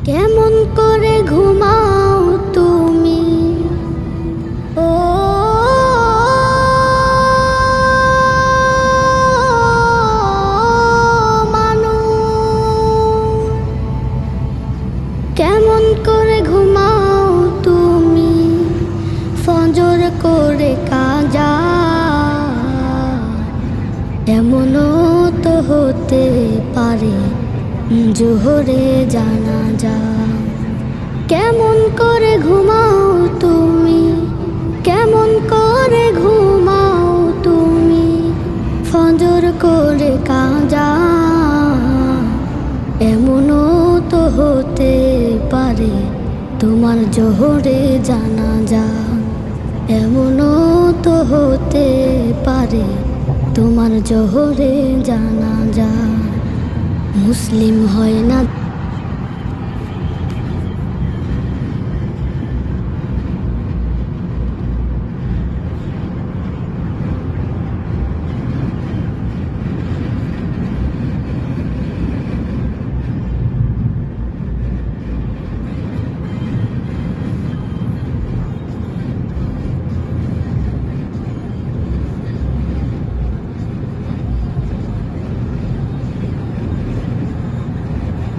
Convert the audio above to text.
কেমন করে ঘুমাও তুমি ও মানুষ, কেমন করে ঘুমাও তুমি ফজর করে কাজা। এমনও তো হতে পারে জোহরে জানাজা। কেমন করে ঘুমাও তুমি, কেমন করে ঘুমাও তুমি ফজর করে কাজা। এমনও তো হতে পারে তোমার জোহরে জানাজা। এমনও তো হতে পারে তোমার জোহরে জানাজা। মুসলিম হয় না